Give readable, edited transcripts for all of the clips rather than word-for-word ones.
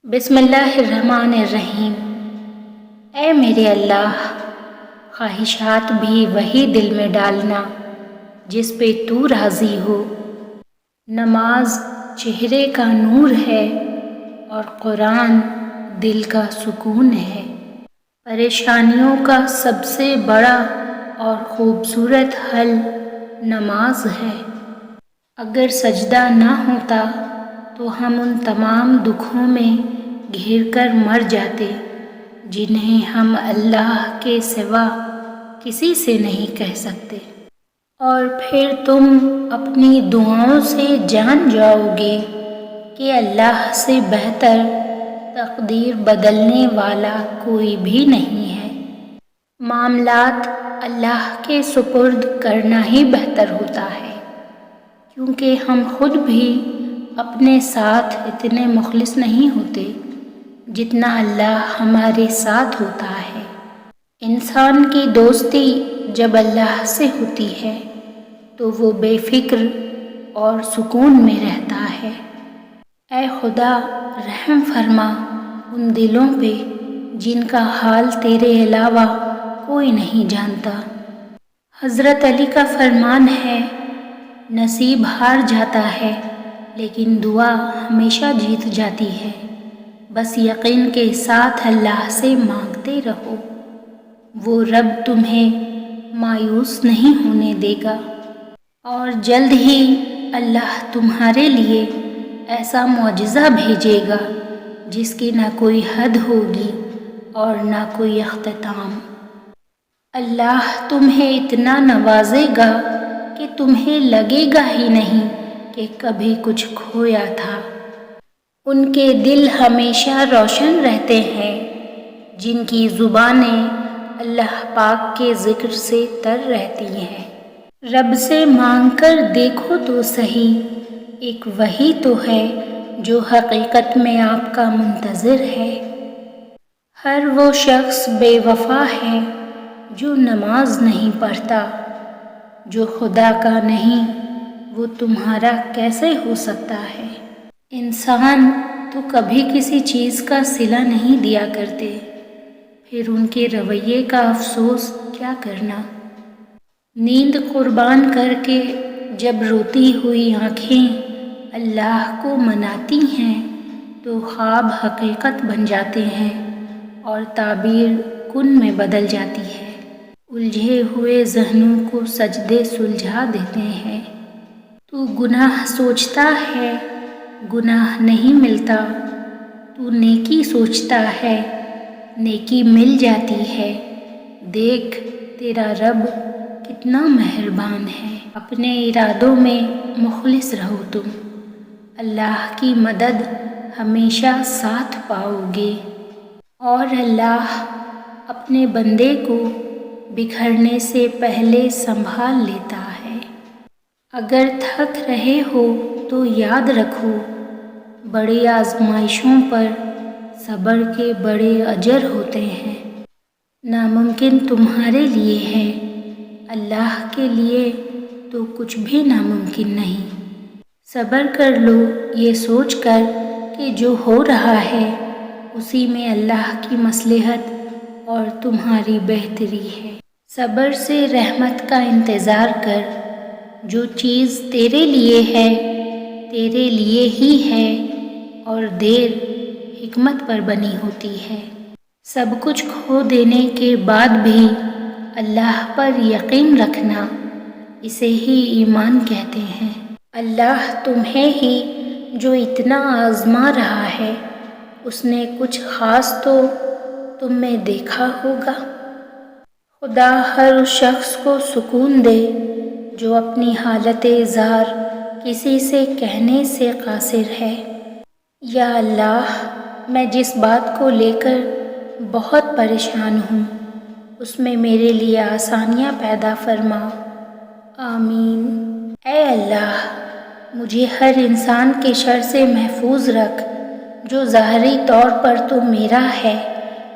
بسم اللہ الرحمن الرحیم۔ اے میرے اللہ، خواہشات بھی وہی دل میں ڈالنا جس پہ تو راضی ہو۔ نماز چہرے کا نور ہے اور قرآن دل کا سکون ہے۔ پریشانیوں کا سب سے بڑا اور خوبصورت حل نماز ہے۔ اگر سجدہ نہ ہوتا تو ہم ان تمام دکھوں میں گھر کر مر جاتے جنہیں ہم اللہ کے سوا کسی سے نہیں کہہ سکتے، اور پھر تم اپنی دعاؤں سے جان جاؤ گے کہ اللہ سے بہتر تقدیر بدلنے والا کوئی بھی نہیں ہے۔ معاملات اللہ کے سپرد کرنا ہی بہتر ہوتا ہے، کیونکہ ہم خود بھی اپنے ساتھ اتنے مخلص نہیں ہوتے جتنا اللہ ہمارے ساتھ ہوتا ہے۔ انسان کی دوستی جب اللہ سے ہوتی ہے تو وہ بے فکر اور سکون میں رہتا ہے۔ اے خدا، رحم فرما ان دلوں پہ جن کا حال تیرے علاوہ کوئی نہیں جانتا۔ حضرت علی کا فرمان ہے، نصیب ہار جاتا ہے لیکن دعا ہمیشہ جیت جاتی ہے۔ بس یقین کے ساتھ اللہ سے مانگتے رہو، وہ رب تمہیں مایوس نہیں ہونے دے گا، اور جلد ہی اللہ تمہارے لیے ایسا معجزہ بھیجے گا جس کی نہ کوئی حد ہوگی اور نہ کوئی اختتام۔ اللہ تمہیں اتنا نوازے گا کہ تمہیں لگے گا ہی نہیں کہ کبھی کچھ کھویا تھا۔ ان کے دل ہمیشہ روشن رہتے ہیں جن کی زبانیں اللہ پاک کے ذکر سے تر رہتی ہیں۔ رب سے مانگ کر دیکھو تو صحیح، ایک وہی تو ہے جو حقیقت میں آپ کا منتظر ہے۔ ہر وہ شخص بے وفا ہے جو نماز نہیں پڑھتا، جو خدا کا نہیں وہ تمہارا کیسے ہو سکتا ہے؟ انسان تو کبھی کسی چیز کا صلہ نہیں دیا کرتے، پھر ان کے رویے کا افسوس کیا کرنا؟ نیند قربان کر کے جب روتی ہوئی آنکھیں اللہ کو مناتی ہیں تو خواب حقیقت بن جاتے ہیں اور تعبیر کن میں بدل جاتی ہے۔ الجھے ہوئے ذہنوں کو سجدے سلجھا دیتے ہیں۔ تو گناہ سوچتا ہے، گناہ نہیں ملتا، تو نیکی سوچتا ہے، نیکی مل جاتی ہے۔ دیکھ تیرا رب کتنا مہربان ہے۔ اپنے ارادوں میں مخلص رہو تم، اللہ کی مدد ہمیشہ ساتھ پاؤ گے، اور اللہ اپنے بندے کو بکھرنے سے پہلے سنبھال لیتا ہے۔ اگر تھک رہے ہو تو یاد رکھو، بڑی آزمائشوں پر صبر کے بڑے اجر ہوتے ہیں۔ ناممکن تمہارے لیے ہے، اللہ کے لیے تو کچھ بھی ناممکن نہیں۔ صبر کر لو یہ سوچ کر کہ جو ہو رہا ہے اسی میں اللہ کی مصلحت اور تمہاری بہتری ہے۔ صبر سے رحمت کا انتظار کر۔ جو چیز تیرے لیے ہے تیرے لیے ہی ہے، اور دیر حکمت پر بنی ہوتی ہے۔ سب کچھ کھو دینے کے بعد بھی اللہ پر یقین رکھنا، اسے ہی ایمان کہتے ہیں۔ اللہ تمہیں ہی جو اتنا آزما رہا ہے، اس نے کچھ خاص تو تم میں دیکھا ہوگا۔ خدا ہر اس شخص کو سکون دے جو اپنی حالت زار کسی سے کہنے سے قاصر ہے۔ یا اللہ، میں جس بات کو لے کر بہت پریشان ہوں اس میں میرے لیے آسانیاں پیدا فرما، آمین۔ اے اللہ، مجھے ہر انسان کے شر سے محفوظ رکھ جو ظاہری طور پر تو میرا ہے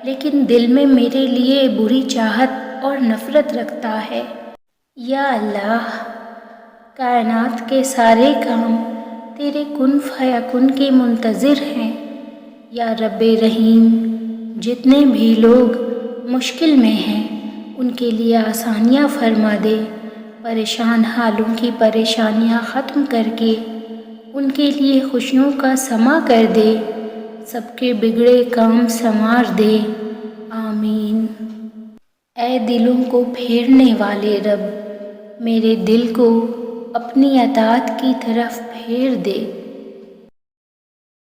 لیکن دل میں میرے لیے بری چاہت اور نفرت رکھتا ہے۔ یا اللہ، کائنات کے سارے کام تیرے کن فیکن کے منتظر ہیں۔ یا رب رحیم، جتنے بھی لوگ مشکل میں ہیں ان کے لیے آسانیاں فرما دے، پریشان حالوں کی پریشانیاں ختم کر کے ان کے لیے خوشیوں کا سما کر دے، سب کے بگڑے کام سنوار دے، آمین۔ اے دلوں کو پھیرنے والے رب، میرے دل کو اپنی اطاعت کی طرف پھیر دے،